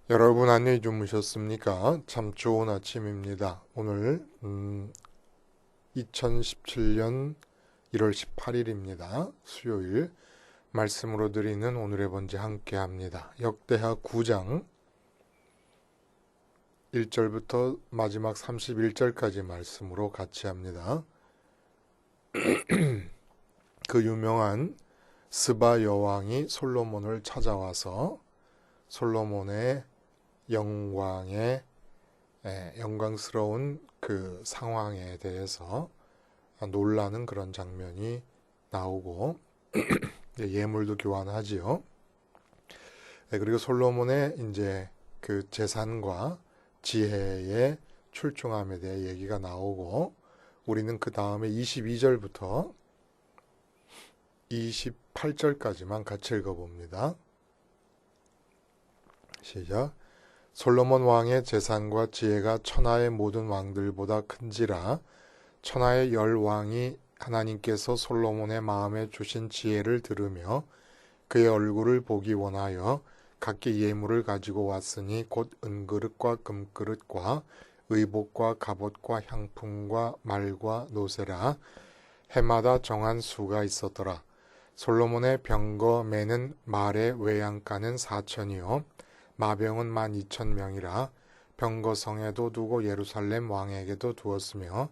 여러분 안녕히 주무셨습니까? 참 좋은 아침입니다. 오늘 2017년 1월 18일입니다. 수요일 말씀으로 드리는 오늘의 번제 함께 합니다. 역대하 9장 1절부터 마지막 31절까지 말씀으로 같이 합니다. 그 유명한 스바 여왕이 솔로몬을 찾아와서 솔로몬의 영광스러운 그 상황에 대해서 놀라는 그런 장면이 나오고 예물도 교환하지요. 그리고 솔로몬의 이제 그 재산과 지혜의 출중함에 대해 얘기가 나오고 우리는 그 다음에 22절부터 28절까지만 같이 읽어봅니다. 시작. 솔로몬 왕의 재산과 지혜가 천하의 모든 왕들보다 큰지라 천하의 10왕이 하나님께서 솔로몬의 마음에 주신 지혜를 들으며 그의 얼굴을 보기 원하여 각기 예물을 가지고 왔으니 곧 은그릇과 금그릇과 의복과 갑옷과 향품과 말과 노새라. 해마다 정한 수가 있었더라. 솔로몬의 병거 매는 말의 외양간은 4천이요 마병은 12,000명이라 병거성에도 두고 예루살렘 왕에게도 두었으며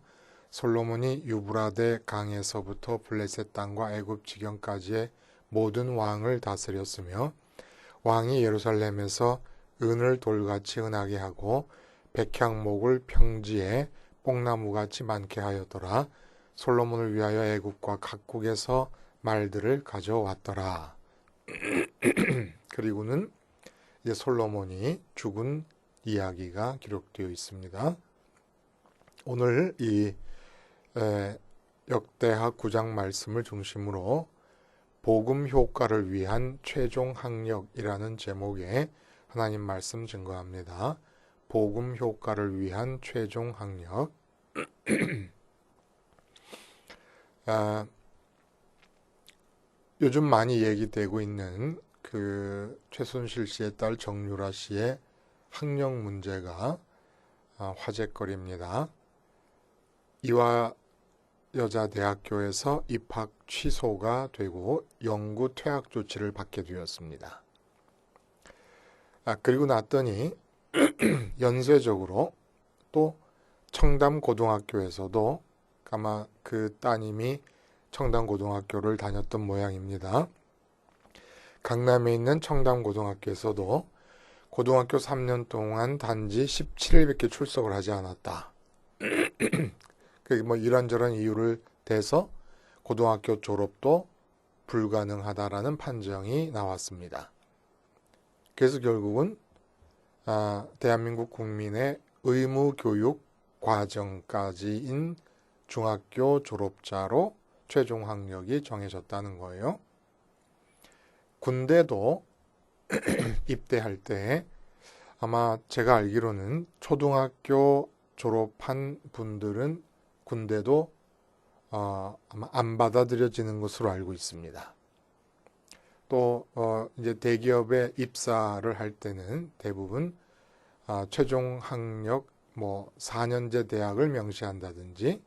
솔로몬이 유브라데 강에서부터 블레셋 땅과 애굽 지경까지의 모든 왕을 다스렸으며 왕이 예루살렘에서 은을 돌같이 은하게 하고 백향목을 평지에 뽕나무같이 많게 하였더라. 솔로몬을 위하여 애굽과 각국에서 말들을 가져왔더라. 그리고는 이제 솔로몬이 죽은 이야기가 기록되어 있습니다. 오늘 이 역대하 9장 말씀을 중심으로 복음 효과를 위한 최종 학력이라는 제목의 하나님 말씀 증거합니다. 복음 효과를 위한 최종 학력. 요즘 많이 얘기되고 있는 그 최순실 씨의 딸 정유라 씨의 학력 문제가 화제거리입니다. 이화여자대학교에서 입학 취소가 되고 영구 퇴학 조치를 받게 되었습니다. 그리고 났더니 연쇄적으로 또 청담고등학교에서도 아마 그 따님이 청담고등학교를 다녔던 모양입니다. 강남에 있는 청담고등학교에서도 고등학교 3년 동안 단지 17일밖에 출석을 하지 않았다. 뭐 이런저런 이유를 대서 고등학교 졸업도 불가능하다라는 판정이 나왔습니다. 그래서 결국은 대한민국 국민의 의무 교육 과정까지인 중학교 졸업자로 최종 학력이 정해졌다는 거예요. 군대도 입대할 때 아마 제가 알기로는 초등학교 졸업한 분들은 군대도 아마 안 받아들여지는 것으로 알고 있습니다. 또 이제 대기업에 입사를 할 때는 대부분 최종 학력 뭐 4년제 대학을 명시한다든지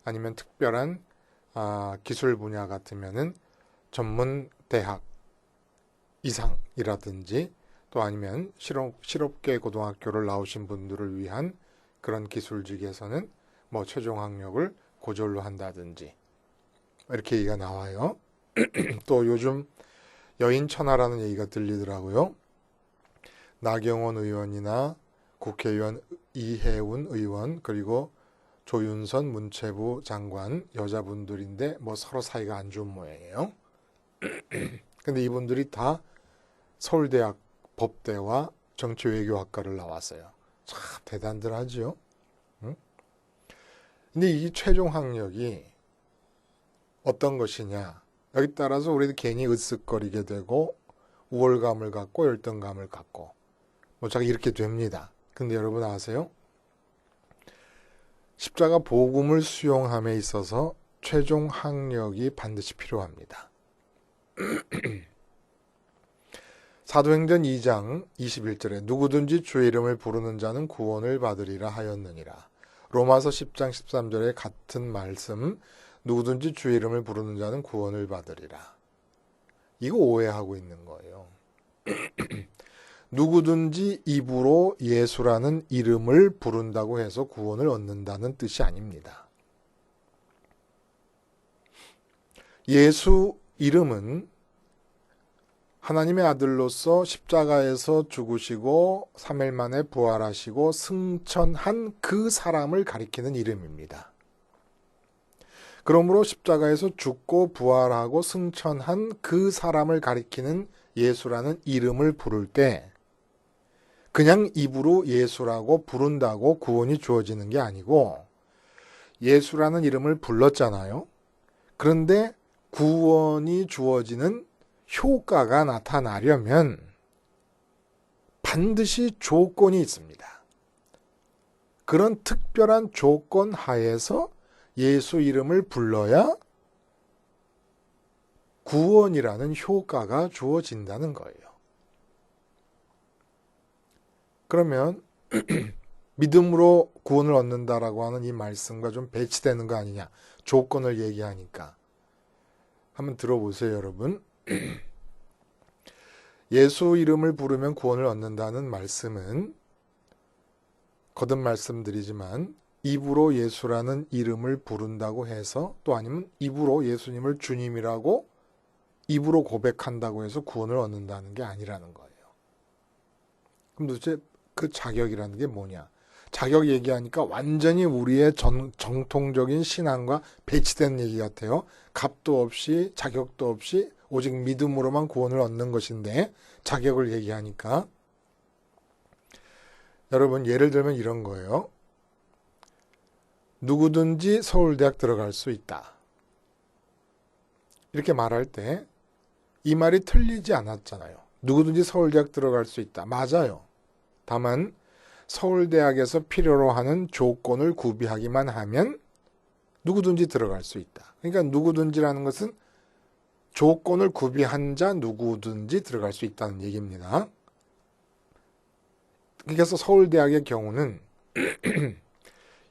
아니면 특별한 기술 분야 같으면은 전문 대학 이상이라든지 또 아니면 실업계 고등학교를 나오신 분들을 위한 그런 기술직에서는 뭐 최종 학력을 고졸로 한다든지 이렇게 얘기가 나와요. 또 요즘 여인천하라는 얘기가 들리더라고요. 나경원 의원이나 국회의원 이해운 의원 그리고 조윤선 문체부 장관 여자분들인데 뭐 서로 사이가 안 좋은 모양이에요. 근데 이분들이 다 서울대학 법대와 정치외교학과를 나왔어요. 참 대단들 하죠. 응? 근데 이 최종 학력이 어떤 것이냐 여기 따라서 우리도 괜히 으쓱거리게 되고 우월감을 갖고 열등감을 갖고 뭐 자기 이렇게 됩니다. 근데 여러분 아세요? 십자가 복음을 수용함에 있어서 최종 학력이 반드시 필요합니다. 사도행전 2장 21절에 누구든지 주의 이름을 부르는 자는 구원을 받으리라 하였느니라. 로마서 10장 13절에 같은 말씀, 누구든지 주의 이름을 부르는 자는 구원을 받으리라. 이거 오해하고 있는 거예요. 누구든지 입으로 예수라는 이름을 부른다고 해서 구원을 얻는다는 뜻이 아닙니다. 예수 이름은 하나님의 아들로서 십자가에서 죽으시고 3일 만에 부활하시고 승천한 그 사람을 가리키는 이름입니다. 그러므로 십자가에서 죽고 부활하고 승천한 그 사람을 가리키는 예수라는 이름을 부를 때 그냥 입으로 예수라고 부른다고 구원이 주어지는 게 아니고 예수라는 이름을 불렀잖아요. 그런데 구원이 주어지는 효과가 나타나려면 반드시 조건이 있습니다. 그런 특별한 조건 하에서 예수 이름을 불러야 구원이라는 효과가 주어진다는 거예요. 그러면 믿음으로 구원을 얻는다라고 하는 이 말씀과 좀 배치되는 거 아니냐. 조건을 얘기하니까. 한번 들어보세요, 여러분. 예수 이름을 부르면 구원을 얻는다는 말씀은 거듭 말씀드리지만 입으로 예수라는 이름을 부른다고 해서 또 아니면 입으로 예수님을 주님이라고 입으로 고백한다고 해서 구원을 얻는다는 게 아니라는 거예요. 그럼 도대체 그 자격이라는 게 뭐냐? 자격 얘기하니까 완전히 우리의 정통적인 신앙과 배치된 얘기 같아요. 값도 없이 자격도 없이 오직 믿음으로만 구원을 얻는 것인데 자격을 얘기하니까 여러분 예를 들면 이런 거예요. 누구든지 서울대학 들어갈 수 있다. 이렇게 말할 때 이 말이 틀리지 않았잖아요. 누구든지 서울대학 들어갈 수 있다. 맞아요. 다만 서울대학에서 필요로 하는 조건을 구비하기만 하면 누구든지 들어갈 수 있다. 그러니까 누구든지라는 것은 조건을 구비한 자 누구든지 들어갈 수 있다는 얘기입니다. 그래서 서울대학의 경우는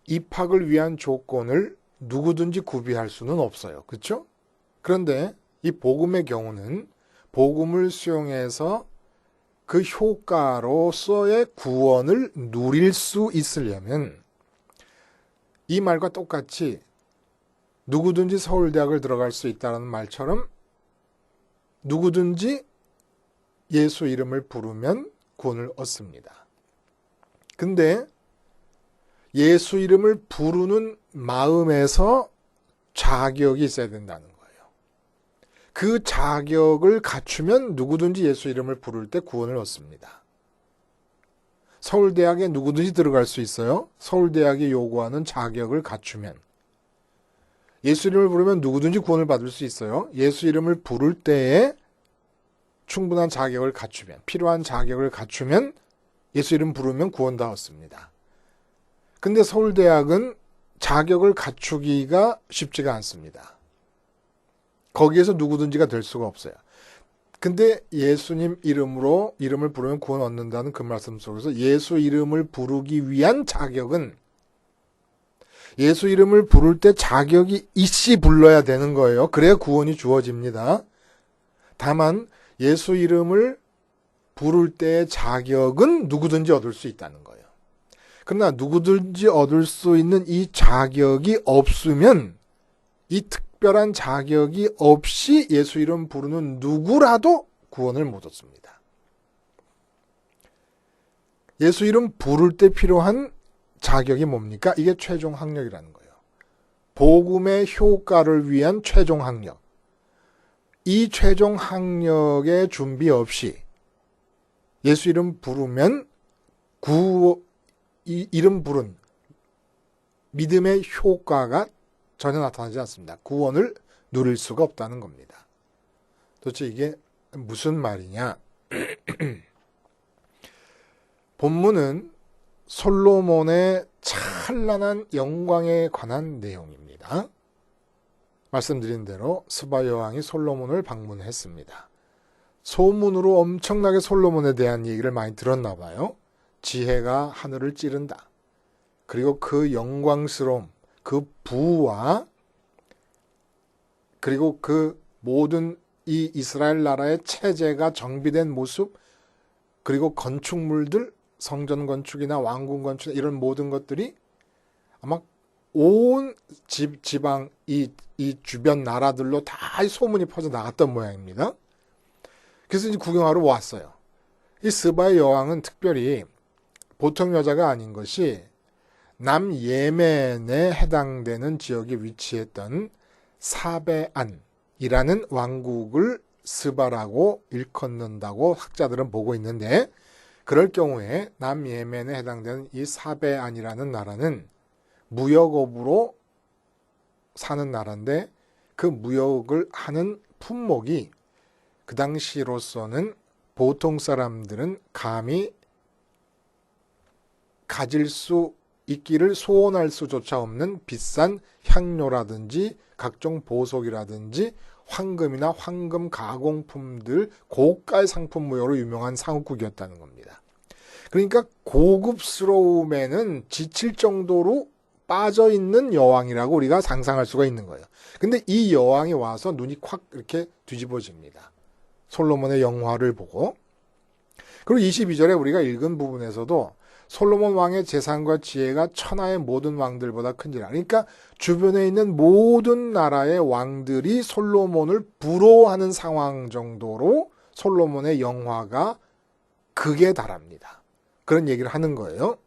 입학을 위한 조건을 누구든지 구비할 수는 없어요. 그렇죠? 그런데 이 복음의 경우는 복음을 수용해서 그 효과로서의 구원을 누릴 수 있으려면 이 말과 똑같이 누구든지 서울대학을 들어갈 수 있다는 말처럼 누구든지 예수 이름을 부르면 구원을 얻습니다. 근데 예수 이름을 부르는 마음에서 자격이 있어야 된다는 거예요. 그 자격을 갖추면 누구든지 예수 이름을 부를 때 구원을 얻습니다. 서울대학에 누구든지 들어갈 수 있어요. 서울대학이 요구하는 자격을 갖추면. 예수 이름을 부르면 누구든지 구원을 받을 수 있어요. 예수 이름을 부를 때에 충분한 자격을 갖추면, 필요한 자격을 갖추면 예수 이름 부르면 구원 다 얻습니다. 근데 서울대학은 자격을 갖추기가 쉽지가 않습니다. 거기에서 누구든지가 될 수가 없어요. 근데 예수님 이름으로 이름을 부르면 구원 얻는다는 그 말씀 속에서 예수 이름을 부르기 위한 자격은 예수 이름을 부를 때 자격이 있이 불러야 되는 거예요. 그래야 구원이 주어집니다. 다만 예수 이름을 부를 때의 자격은 누구든지 얻을 수 있다는 거예요. 그러나 누구든지 얻을 수 있는 이 자격이 없으면 이 특별한 자격이 없이 예수 이름 부르는 누구라도 구원을 못 얻습니다. 예수 이름 부를 때 필요한 자격이 뭡니까? 이게 최종 학력이라는 거예요. 복음의 효과를 위한 최종 학력. 이 최종 학력의 준비 없이 예수 이름 부르면 이 이름 부른 믿음의 효과가 전혀 나타나지 않습니다. 구원을 누릴 수가 없다는 겁니다. 도대체 이게 무슨 말이냐? 본문은 솔로몬의 찬란한 영광에 관한 내용입니다. 말씀드린 대로 스바 여왕이 솔로몬을 방문했습니다. 소문으로 엄청나게 솔로몬에 대한 얘기를 많이 들었나 봐요. 지혜가 하늘을 찌른다. 그리고 그 영광스러움, 그 부와 그리고 그 모든 이 이스라엘 나라의 체제가 정비된 모습, 그리고 건축물들, 성전 건축이나 왕궁 건축 이런 모든 것들이 아마 온 지방 이 주변 나라들로 다 소문이 퍼져 나갔던 모양입니다. 그래서 이제 구경하러 왔어요. 이 스바의 여왕은 특별히 보통 여자가 아닌 것이 남예멘에 해당되는 지역에 위치했던 사베안이라는 왕국을 스바라고 일컫는다고 학자들은 보고 있는데, 그럴 경우에 남예멘에 해당되는 이 사베안이라는 나라는 무역업으로 사는 나라인데, 그 무역을 하는 품목이 그 당시로서는 보통 사람들은 감히 가질 수 있기를 소원할 수조차 없는 비싼 향료라든지 각종 보석이라든지 황금이나 황금 가공품들, 고가의 상품 무역으로 유명한 상업국이었다는 겁니다. 그러니까 고급스러움에는 지칠 정도로 빠져있는 여왕이라고 우리가 상상할 수가 있는 거예요. 근데 이 여왕이 와서 눈이 콱 이렇게 뒤집어집니다. 솔로몬의 영화를 보고. 그리고 22절에 우리가 읽은 부분에서도 솔로몬 왕의 재산과 지혜가 천하의 모든 왕들보다 큰지라. 그러니까 주변에 있는 모든 나라의 왕들이 솔로몬을 부러워하는 상황 정도로 솔로몬의 영화가 극에 달합니다. 그런 얘기를 하는 거예요.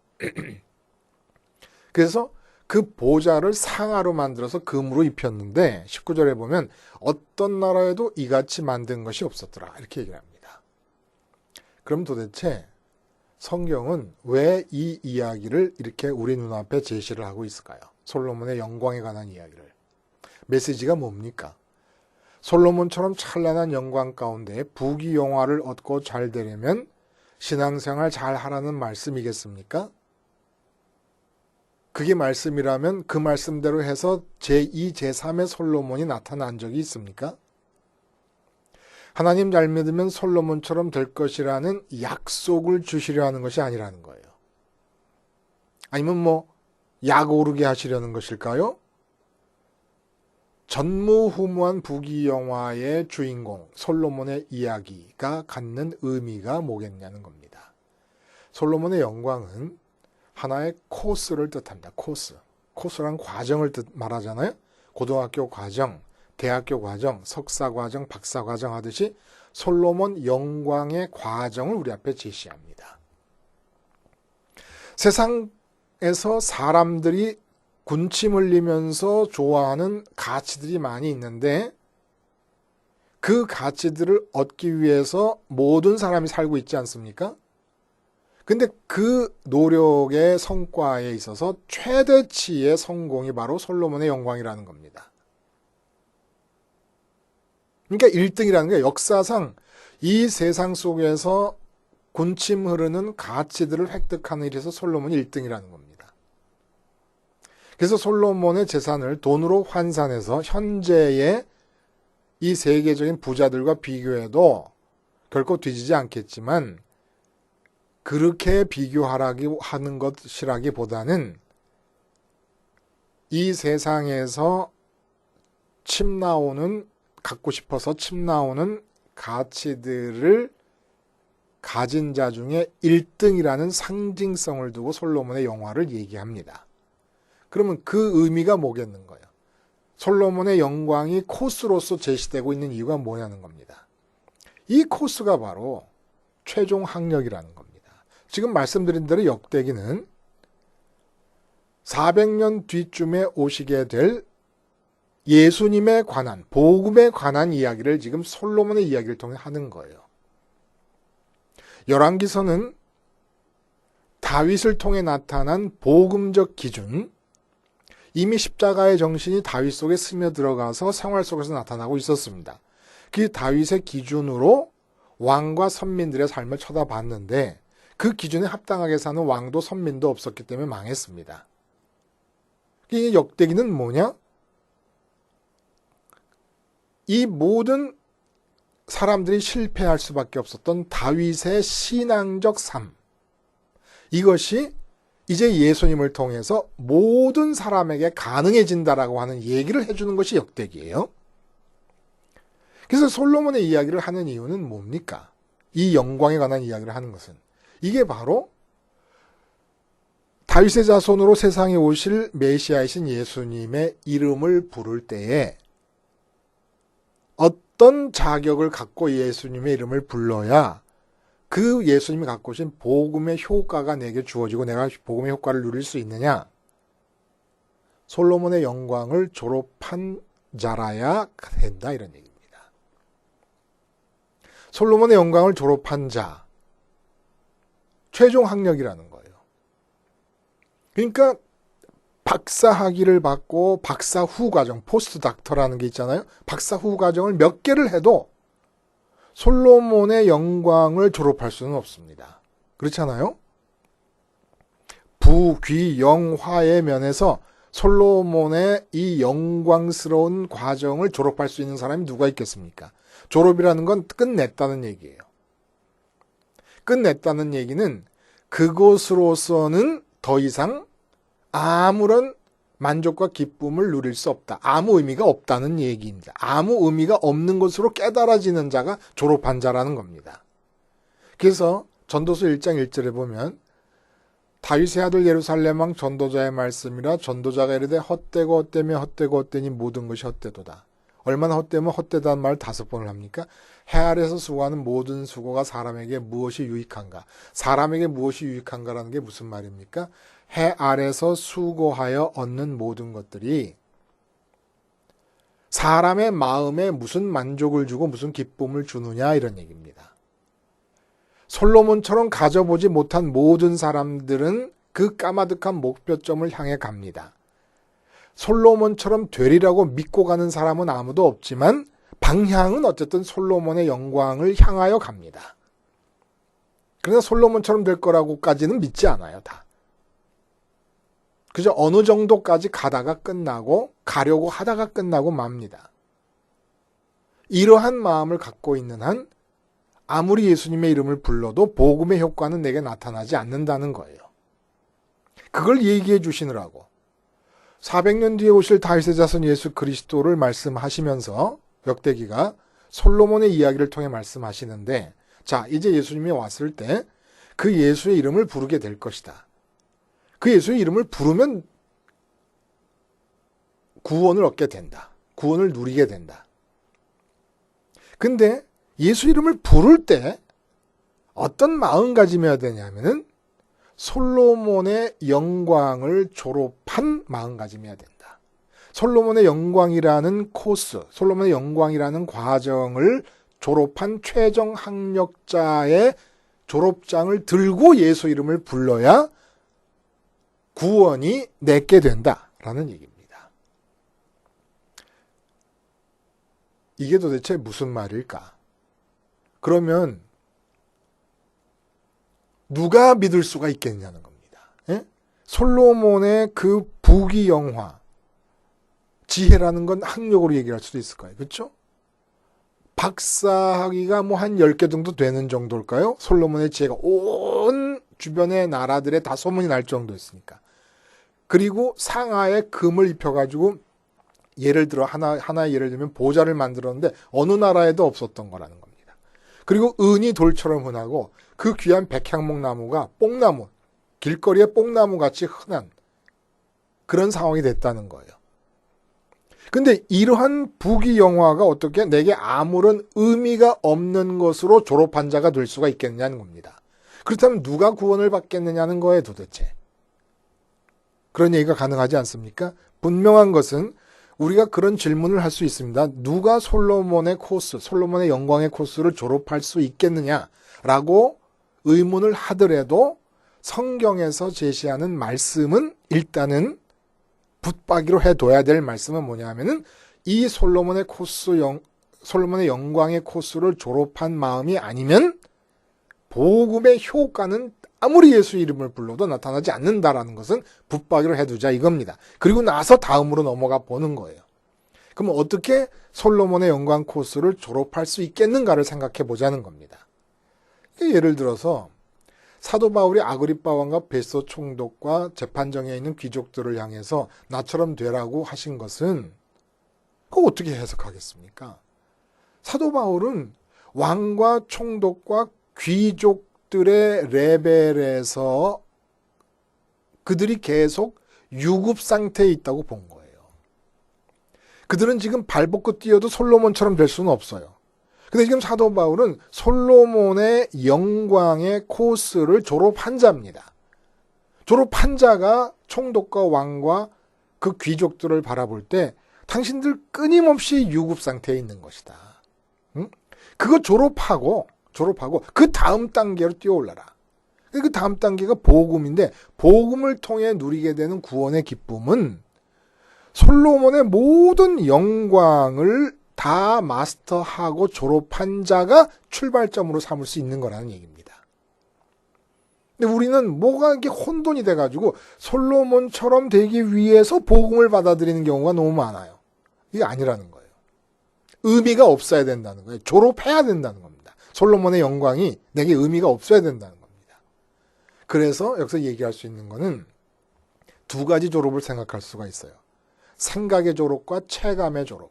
그래서 그 보좌를 상아로 만들어서 금으로 입혔는데 19절에 보면 어떤 나라에도 이같이 만든 것이 없었더라. 이렇게 얘기를 합니다. 그럼 도대체 성경은 왜 이 이야기를 이렇게 우리 눈앞에 제시를 하고 있을까요? 솔로몬의 영광에 관한 이야기를. 메시지가 뭡니까? 솔로몬처럼 찬란한 영광 가운데 부귀영화를 얻고 잘 되려면 신앙생활 잘 하라는 말씀이겠습니까? 그게 말씀이라면 그 말씀대로 해서 제2, 제3의 솔로몬이 나타난 적이 있습니까? 하나님 잘 믿으면 솔로몬처럼 될 것이라는 약속을 주시려 하는 것이 아니라는 거예요. 아니면 약 오르게 하시려는 것일까요? 전무후무한 부귀영화의 주인공 솔로몬의 이야기가 갖는 의미가 뭐겠냐는 겁니다. 솔로몬의 영광은 하나의 코스를 뜻합니다. 코스란 과정을 말하잖아요. 고등학교 과정, 대학교 과정, 석사 과정, 박사 과정 하듯이 솔로몬 영광의 과정을 우리 앞에 제시합니다. 세상에서 사람들이 군침 흘리면서 좋아하는 가치들이 많이 있는데 그 가치들을 얻기 위해서 모든 사람이 살고 있지 않습니까? 근데 그 노력의 성과에 있어서 최대치의 성공이 바로 솔로몬의 영광이라는 겁니다. 그러니까 1등이라는 게 역사상 이 세상 속에서 군침 흐르는 가치들을 획득하는 일에서 솔로몬이 1등이라는 겁니다. 그래서 솔로몬의 재산을 돈으로 환산해서 현재의 이 세계적인 부자들과 비교해도 결코 뒤지지 않겠지만 그렇게 비교하는 것이라기보다는 이 세상에서 갖고 싶어서 침 나오는 가치들을 가진 자 중에 1등이라는 상징성을 두고 솔로몬의 영화를 얘기합니다. 그러면 그 의미가 뭐겠는 거예요? 솔로몬의 영광이 코스로서 제시되고 있는 이유가 뭐냐는 겁니다. 이 코스가 바로 최종 학력이라는 겁니다. 지금 말씀드린 대로 역대기는 400년 뒤쯤에 오시게 될 예수님에 관한, 복음에 관한 이야기를 지금 솔로몬의 이야기를 통해 하는 거예요. 열왕기서는 다윗을 통해 나타난 복음적 기준, 이미 십자가의 정신이 다윗 속에 스며들어가서 생활 속에서 나타나고 있었습니다. 그 다윗의 기준으로 왕과 선민들의 삶을 쳐다봤는데 그 기준에 합당하게 사는 왕도 선민도 없었기 때문에 망했습니다. 이 역대기는 뭐냐? 이 모든 사람들이 실패할 수밖에 없었던 다윗의 신앙적 삶. 이것이 이제 예수님을 통해서 모든 사람에게 가능해진다라고 하는 얘기를 해주는 것이 역대기예요. 그래서 솔로몬의 이야기를 하는 이유는 뭡니까? 이 영광에 관한 이야기를 하는 것은 이게 바로 다윗의 자손으로 세상에 오실 메시아이신 예수님의 이름을 부를 때에 어떤 자격을 갖고 예수님의 이름을 불러야 그 예수님이 갖고 오신 복음의 효과가 내게 주어지고 내가 복음의 효과를 누릴 수 있느냐? 솔로몬의 영광을 졸업한 자라야 된다 이런 얘기입니다. 솔로몬의 영광을 졸업한 자, 최종 학력이라는 거예요. 그러니까 박사 학위를 받고 박사 후 과정, 포스트 닥터라는 게 있잖아요. 박사 후 과정을 몇 개를 해도 솔로몬의 영광을 졸업할 수는 없습니다. 그렇잖아요. 부, 귀, 영, 화의 면에서 솔로몬의 이 영광스러운 과정을 졸업할 수 있는 사람이 누가 있겠습니까? 졸업이라는 건 끝냈다는 얘기예요. 끝냈다는 얘기는 그것으로서는 더 이상 아무런 만족과 기쁨을 누릴 수 없다. 아무 의미가 없다는 얘기입니다. 아무 의미가 없는 것으로 깨달아지는 자가 졸업한 자라는 겁니다. 그래서 전도서 1장 1절에 보면 다윗의 아들 예루살렘 왕 전도자의 말씀이라 전도자가 이르되 헛되고 헛되며 헛되고 헛되니 모든 것이 헛되도다. 얼마나 헛되면 헛되다는 말을 5번을 합니까? 해 아래서 수고하는 모든 수고가 사람에게 무엇이 유익한가? 사람에게 무엇이 유익한가라는 게 무슨 말입니까? 해 아래서 수고하여 얻는 모든 것들이 사람의 마음에 무슨 만족을 주고 무슨 기쁨을 주느냐 이런 얘기입니다. 솔로몬처럼 가져보지 못한 모든 사람들은 그 까마득한 목표점을 향해 갑니다. 솔로몬처럼 되리라고 믿고 가는 사람은 아무도 없지만 방향은 어쨌든 솔로몬의 영광을 향하여 갑니다. 그러나 솔로몬처럼 될 거라고까지는 믿지 않아요, 다. 그저 어느 정도까지 가다가 끝나고 가려고 하다가 끝나고 맙니다. 이러한 마음을 갖고 있는 한 아무리 예수님의 이름을 불러도 복음의 효과는 내게 나타나지 않는다는 거예요. 그걸 얘기해 주시느라고 400년 뒤에 오실 다윗의 자손 예수 그리스도를 말씀하시면서 역대기가 솔로몬의 이야기를 통해 말씀하시는데, 자, 이제 예수님이 왔을 때 그 예수의 이름을 부르게 될 것이다. 그 예수의 이름을 부르면 구원을 얻게 된다. 구원을 누리게 된다. 근데 예수 이름을 부를 때 어떤 마음가짐이어야 되냐면은 솔로몬의 영광을 졸업한 마음가짐이어야 된다. 솔로몬의 영광이라는 코스, 솔로몬의 영광이라는 과정을 졸업한 최종 학력자의 졸업장을 들고 예수 이름을 불러야 구원이 내게 된다라는 얘기입니다. 이게 도대체 무슨 말일까? 그러면 누가 믿을 수가 있겠냐는 겁니다. 예? 솔로몬의 그 부귀영화, 지혜라는 건 학력으로 얘기할 수도 있을 거예요. 그렇죠? 박사학위가 뭐 한 10개 정도 되는 정도일까요? 솔로몬의 지혜가 온 주변의 나라들에 다 소문이 날 정도였으니까. 그리고 상하에 금을 입혀가지고 예를 들어 하나의 예를 들면 보좌를 만들었는데 어느 나라에도 없었던 거라는 겁니다. 그리고 은이 돌처럼 흔하고 그 귀한 백향목 나무가 뽕나무, 길거리에 뽕나무 같이 흔한 그런 상황이 됐다는 거예요. 근데 이러한 부귀영화가 어떻게 내게 아무런 의미가 없는 것으로 졸업한 자가 될 수가 있겠느냐는 겁니다. 그렇다면 누가 구원을 받겠느냐는 거예요, 도대체. 그런 얘기가 가능하지 않습니까? 분명한 것은 우리가 그런 질문을 할 수 있습니다. 누가 솔로몬의 코스, 솔로몬의 영광의 코스를 졸업할 수 있겠느냐라고 의문을 하더라도 성경에서 제시하는 말씀은 일단은 붙박이로 해둬야 될 말씀은 뭐냐 하면은 이 솔로몬의 영광의 코스를 졸업한 마음이 아니면 복음의 효과는 아무리 예수 이름을 불러도 나타나지 않는다라는 것은 붙박이로 해두자 이겁니다. 그리고 나서 다음으로 넘어가 보는 거예요. 그럼 어떻게 솔로몬의 영광 코스를 졸업할 수 있겠는가를 생각해 보자는 겁니다. 예를 들어서 사도 바울이 아그리빠 왕과 베소 총독과 재판정에 있는 귀족들을 향해서 나처럼 되라고 하신 것은 그거 어떻게 해석하겠습니까? 사도 바울은 왕과 총독과 귀족들의 레벨에서 그들이 계속 유급 상태에 있다고 본 거예요. 그들은 지금 발벗고 뛰어도 솔로몬처럼 될 수는 없어요. 근데 지금 사도 바울은 솔로몬의 영광의 코스를 졸업한 자입니다. 졸업한 자가 총독과 왕과 그 귀족들을 바라볼 때 당신들 끊임없이 유급 상태에 있는 것이다. 응? 그거 졸업하고 그 다음 단계로 뛰어올라라. 그 다음 단계가 복음인데 복음을 통해 누리게 되는 구원의 기쁨은 솔로몬의 모든 영광을 다 마스터하고 졸업한 자가 출발점으로 삼을 수 있는 거라는 얘기입니다. 근데 우리는 뭐가 이렇게 혼돈이 돼가지고 솔로몬처럼 되기 위해서 복음을 받아들이는 경우가 너무 많아요. 이게 아니라는 거예요. 의미가 없어야 된다는 거예요. 졸업해야 된다는 겁니다. 솔로몬의 영광이 내게 의미가 없어야 된다는 겁니다. 그래서 여기서 얘기할 수 있는 거는 두 가지 졸업을 생각할 수가 있어요. 생각의 졸업과 체감의 졸업.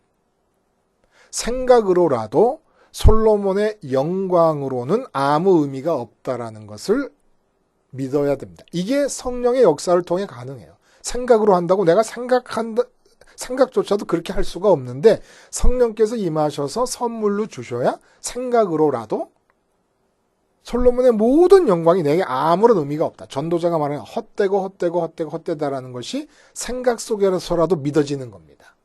생각으로라도 솔로몬의 영광으로는 아무 의미가 없다라는 것을 믿어야 됩니다. 이게 성령의 역사를 통해 가능해요. 생각으로 한다고 내가 생각조차도 그렇게 할 수가 없는데 성령께서 임하셔서 선물로 주셔야 생각으로라도 솔로몬의 모든 영광이 내게 아무런 의미가 없다. 전도자가 말하는 헛되다라는 것이 생각 속에서라도 믿어지는 겁니다.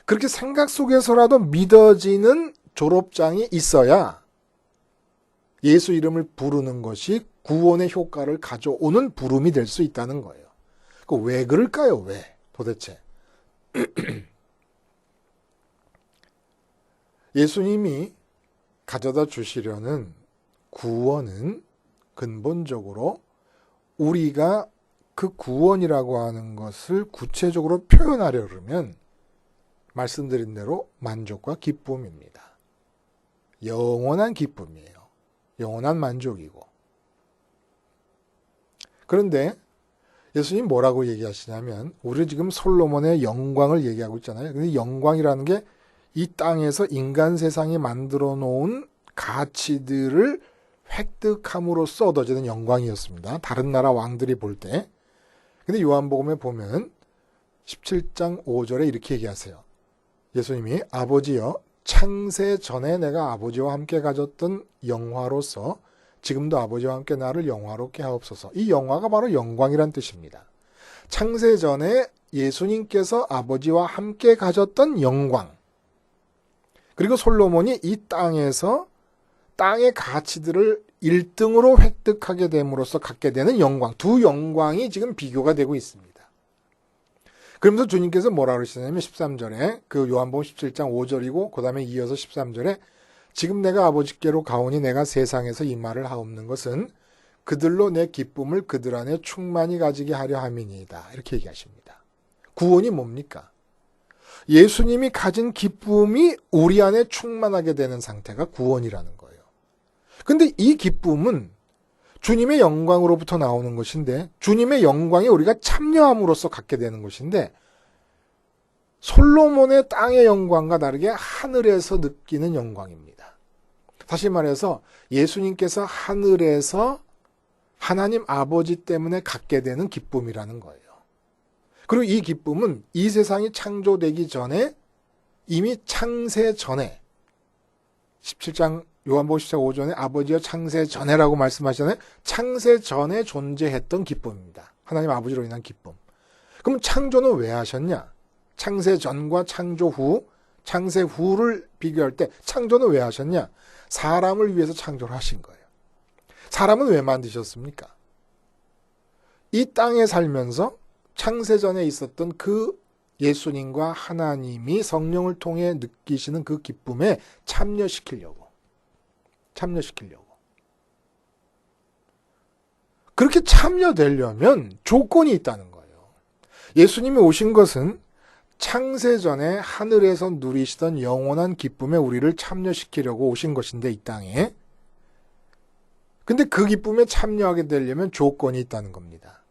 그렇게 생각 속에서라도 믿어지는 졸업장이 있어야 예수 이름을 부르는 것이 구원의 효과를 가져오는 부름이 될 수 있다는 거예요. 왜 그럴까요? 왜? 도대체. 예수님이 가져다 주시려는 구원은 근본적으로 우리가 그 구원이라고 하는 것을 구체적으로 표현하려 그러면 말씀드린 대로 만족과 기쁨입니다. 영원한 기쁨이에요. 영원한 만족이고. 그런데 예수님 뭐라고 얘기하시냐면 우리 지금 솔로몬의 영광을 얘기하고 있잖아요. 근데 영광이라는 게 이 땅에서 인간 세상이 만들어 놓은 가치들을 획득함으로써 얻어지는 영광이었습니다. 다른 나라 왕들이 볼 때. 근데 요한복음에 보면 17장 5절에 이렇게 얘기하세요. 예수님이 아버지여 창세 전에 내가 아버지와 함께 가졌던 영화로서 지금도 아버지와 함께 나를 영화롭게 하옵소서. 이 영화가 바로 영광이란 뜻입니다. 창세 전에 예수님께서 아버지와 함께 가졌던 영광. 그리고 솔로몬이 이 땅에서 땅의 가치들을 1등으로 획득하게 됨으로써 갖게 되는 영광. 두 영광이 지금 비교가 되고 있습니다. 그러면서 주님께서 뭐라 그러시냐면 13절에 그 요한복음 17장 5절이고 그 다음에 이어서 13절에 지금 내가 아버지께로 가오니 내가 세상에서 이 말을 하옵는 것은 그들로 내 기쁨을 그들 안에 충만히 가지게 하려 함이니이다. 이렇게 얘기하십니다. 구원이 뭡니까? 예수님이 가진 기쁨이 우리 안에 충만하게 되는 상태가 구원이라는 거예요. 근데 이 기쁨은 주님의 영광으로부터 나오는 것인데 주님의 영광에 우리가 참여함으로써 갖게 되는 것인데 솔로몬의 땅의 영광과 다르게 하늘에서 느끼는 영광입니다. 다시 말해서 예수님께서 하늘에서 하나님 아버지 때문에 갖게 되는 기쁨이라는 거예요. 그리고 이 기쁨은 이 세상이 창조되기 전에 이미 창세 전에 17장 요한복음 17장 5절에 아버지여 창세 전에라고 말씀하시잖아요. 창세 전에 존재했던 기쁨입니다. 하나님 아버지로 인한 기쁨. 그럼 창조는 왜 하셨냐? 창세 전과 창조 후, 창세 후를 비교할 때 창조는 왜 하셨냐? 사람을 위해서 창조를 하신 거예요. 사람은 왜 만드셨습니까? 이 땅에 살면서 창세전에 있었던 그 예수님과 하나님이 성령을 통해 느끼시는 그 기쁨에 참여시키려고. 그렇게 참여되려면 조건이 있다는 거예요. 예수님이 오신 것은 창세전에 하늘에서 누리시던 영원한 기쁨에 우리를 참여시키려고 오신 것인데, 이 땅에. 근데 그 기쁨에 참여하게 되려면 조건이 있다는 겁니다.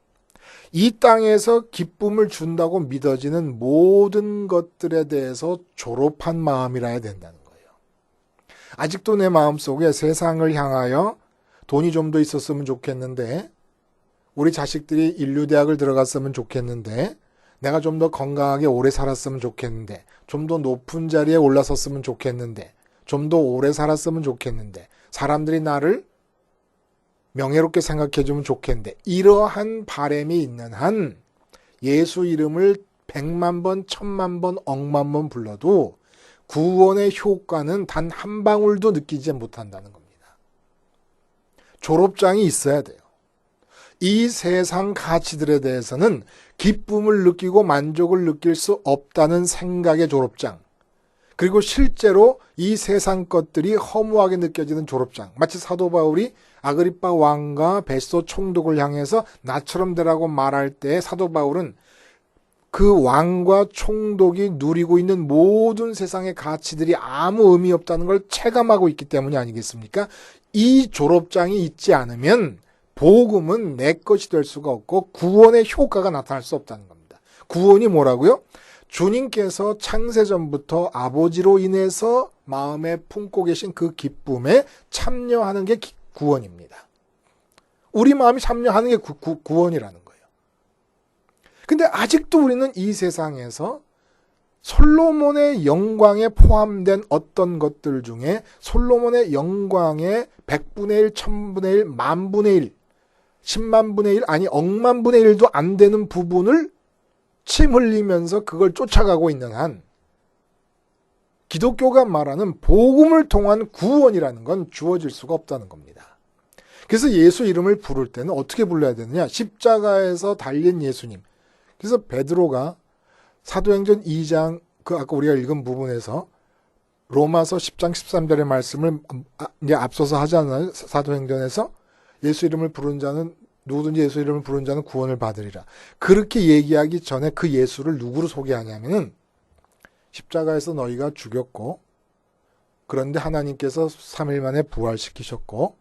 이 땅에서 기쁨을 준다고 믿어지는 모든 것들에 대해서 졸업한 마음이라야 된다는 거예요. 아직도 내 마음속에 세상을 향하여 돈이 좀 더 있었으면 좋겠는데, 우리 자식들이 인류대학을 들어갔으면 좋겠는데, 내가 좀 더 건강하게 오래 살았으면 좋겠는데, 좀 더 높은 자리에 올라섰으면 좋겠는데, 좀 더 오래 살았으면 좋겠는데, 사람들이 나를 명예롭게 생각해주면 좋겠는데, 이러한 바람이 있는 한 예수 이름을 100만 번, 1000만 번, 억만 번 불러도 구원의 효과는 단 한 방울도 느끼지 못한다는 겁니다. 졸업장이 있어야 돼요. 이 세상 가치들에 대해서는 기쁨을 느끼고 만족을 느낄 수 없다는 생각의 졸업장, 그리고 실제로 이 세상 것들이 허무하게 느껴지는 졸업장, 마치 사도 바울이 아그리빠 왕과 베스도 총독을 향해서 나처럼 되라고 말할 때 사도 바울은 그 왕과 총독이 누리고 있는 모든 세상의 가치들이 아무 의미 없다는 걸 체감하고 있기 때문이 아니겠습니까? 이 졸업장이 있지 않으면 복음은 내 것이 될 수가 없고 구원의 효과가 나타날 수 없다는 겁니다. 구원이 뭐라고요? 주님께서 창세전부터 아버지로 인해서 마음에 품고 계신 그 기쁨에 참여하는 게 구원입니다. 우리 마음이 참여하는 게 구원이라는 거예요. 근데 아직도 우리는 이 세상에서 솔로몬의 영광에 포함된 어떤 것들 중에 솔로몬의 영광의 100분의 1, 1000분의 1, 만분의 1, 10만분의 1, 아니 억만분의 1도 안 되는 부분을 침 흘리면서 그걸 쫓아가고 있는 한 기독교가 말하는 복음을 통한 구원이라는 건 주어질 수가 없다는 겁니다. 그래서 예수 이름을 부를 때는 어떻게 불러야 되느냐? 십자가에서 달린 예수님. 그래서 베드로가 사도행전 2장 그 아까 우리가 읽은 부분에서 로마서 10장 13절의 말씀을 이제 앞서서 하잖아요. 사도행전에서 예수 이름을 부른 자는 누구든지 예수 이름을 부른 자는 구원을 받으리라. 그렇게 얘기하기 전에 그 예수를 누구로 소개하냐면은 십자가에서 너희가 죽였고 그런데 하나님께서 3일 만에 부활시키셨고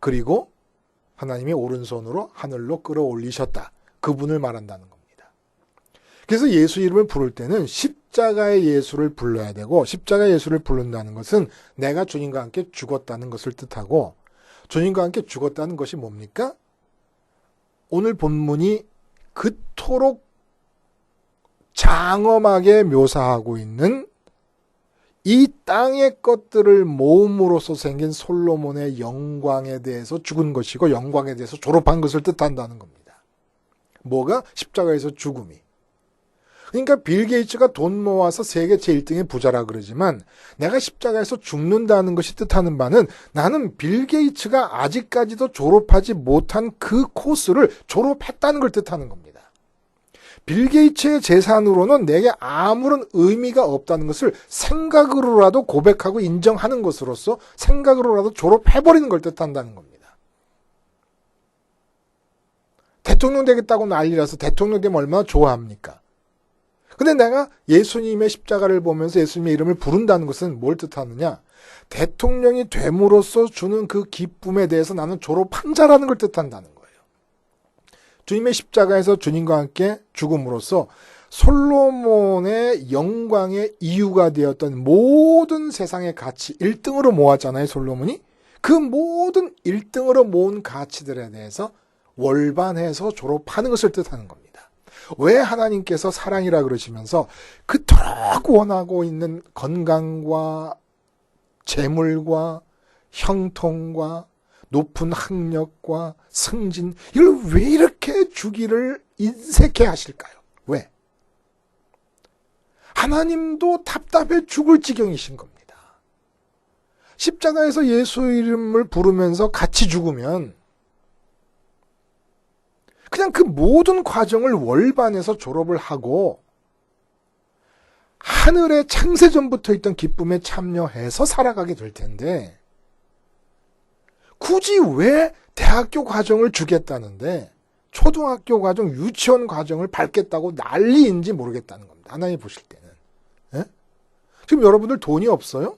그리고 하나님이 오른손으로 하늘로 끌어올리셨다. 그분을 말한다는 겁니다. 그래서 예수 이름을 부를 때는 십자가의 예수를 불러야 되고 십자가의 예수를 부른다는 것은 내가 주님과 함께 죽었다는 것을 뜻하고 주님과 함께 죽었다는 것이 뭡니까? 오늘 본문이 그토록 장엄하게 묘사하고 있는 이 땅의 것들을 모음으로써 생긴 솔로몬의 영광에 대해서 죽은 것이고 영광에 대해서 졸업한 것을 뜻한다는 겁니다. 뭐가? 십자가에서 죽음이. 그러니까 빌 게이츠가 돈 모아서 세계 제1등의 부자라 그러지만 내가 십자가에서 죽는다는 것이 뜻하는 바는 나는 빌 게이츠가 아직까지도 졸업하지 못한 그 코스를 졸업했다는 걸 뜻하는 겁니다. 빌 게이츠의 재산으로는 내게 아무런 의미가 없다는 것을 생각으로라도 고백하고 인정하는 것으로서 생각으로라도 졸업해버리는 걸 뜻한다는 겁니다. 대통령 되겠다고 난리라서 대통령 되면 얼마나 좋아합니까? 근데 내가 예수님의 십자가를 보면서 예수님의 이름을 부른다는 것은 뭘 뜻하느냐? 대통령이 됨으로써 주는 그 기쁨에 대해서 나는 졸업한 자라는 걸 뜻한다는 거예요. 주님의 십자가에서 주님과 함께 죽음으로써 솔로몬의 영광의 이유가 되었던 모든 세상의 가치 1등으로 모았잖아요, 솔로몬이. 그 모든 1등으로 모은 가치들에 대해서 월반해서 졸업하는 것을 뜻하는 겁니다. 왜 하나님께서 사랑이라 그러시면서 그토록 원하고 있는 건강과 재물과 형통과 높은 학력과 승진 이걸 왜 이렇게 주기를 인색해 하실까요? 왜? 하나님도 답답해 죽을 지경이신 겁니다. 십자가에서 예수 이름을 부르면서 같이 죽으면 그냥 그 모든 과정을 월반해서 졸업을 하고 하늘의 창세전부터 있던 기쁨에 참여해서 살아가게 될 텐데 굳이 왜 대학교 과정을 주겠다는데 초등학교 과정, 유치원 과정을 밟겠다고 난리인지 모르겠다는 겁니다. 하나님 보실 때는. 예? 지금 여러분들 돈이 없어요?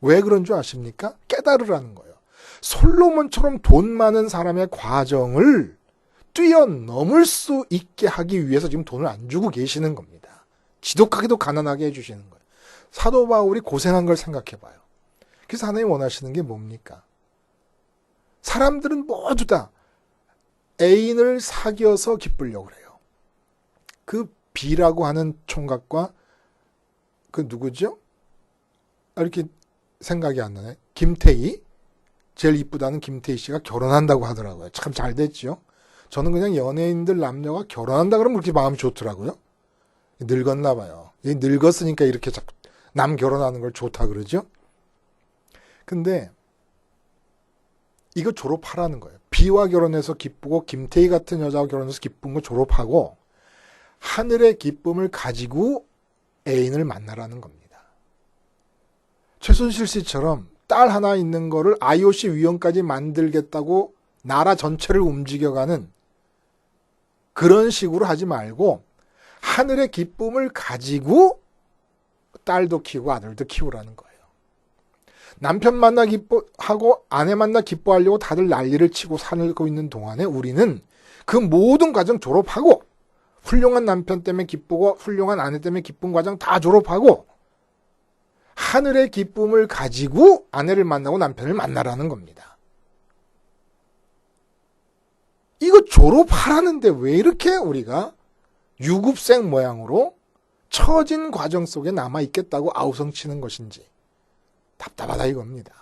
왜 그런 줄 아십니까? 깨달으라는 거예요. 솔로몬처럼 돈 많은 사람의 과정을 뛰어넘을 수 있게 하기 위해서 지금 돈을 안 주고 계시는 겁니다. 지독하게도 가난하게 해주시는 거예요. 사도 바울이 고생한 걸 생각해 봐요. 그래서 하나님 원하시는 게 뭡니까? 사람들은 모두 다 애인을 사귀어서 기쁘려고 그래요. 그 B라고 하는 총각과 그 누구죠? 이렇게 생각이 안 나네. 김태희, 제일 이쁘다는 김태희 씨가 결혼한다고 하더라고요. 참 잘 됐죠. 저는 그냥 연예인들 남녀가 결혼한다 그러면 그렇게 마음이 좋더라고요. 늙었나 봐요. 늙었으니까 이렇게 자꾸 남 결혼하는 걸 좋다 그러죠. 근데 이거 졸업하라는 거예요. B와 결혼해서 기쁘고 김태희 같은 여자와 결혼해서 기쁜 거 졸업하고 하늘의 기쁨을 가지고 애인을 만나라는 겁니다. 최순실 씨처럼 딸 하나 있는 거를 IOC 위원까지 만들겠다고 나라 전체를 움직여가는 그런 식으로 하지 말고 하늘의 기쁨을 가지고 딸도 키우고 아들도 키우라는 거예요. 남편 만나 기뻐하고 아내 만나 기뻐하려고 다들 난리를 치고 살고 있는 동안에 우리는 그 모든 과정 졸업하고 훌륭한 남편 때문에 기쁘고 훌륭한 아내 때문에 기쁜 과정 다 졸업하고 하늘의 기쁨을 가지고 아내를 만나고 남편을 만나라는 겁니다. 이거 졸업하라는데 왜 이렇게 우리가 유급생 모양으로 처진 과정 속에 남아있겠다고 아우성치는 것인지 답답하다 이겁니다.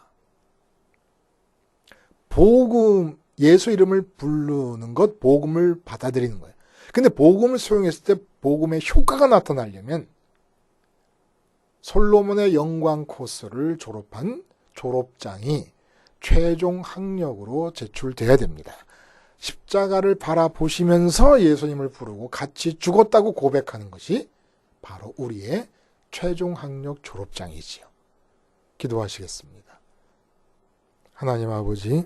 복음, 예수 이름을 부르는 것, 복음을 받아들이는 거예요. 근데 복음을 수용했을 때 복음의 효과가 나타나려면 솔로몬의 영광 코스를 졸업한 졸업장이 최종 학력으로 제출돼야 됩니다. 십자가를 바라보시면서 예수님을 부르고 같이 죽었다고 고백하는 것이 바로 우리의 최종 학력 졸업장이지요. 기도하시겠습니다. 하나님 아버지,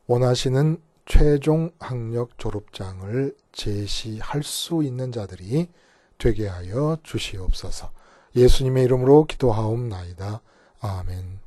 원하시는 최종 학력 졸업장을 제시할 수 있는 자들이 되게 하여 주시옵소서. 예수님의 이름으로 기도하옵나이다. 아멘.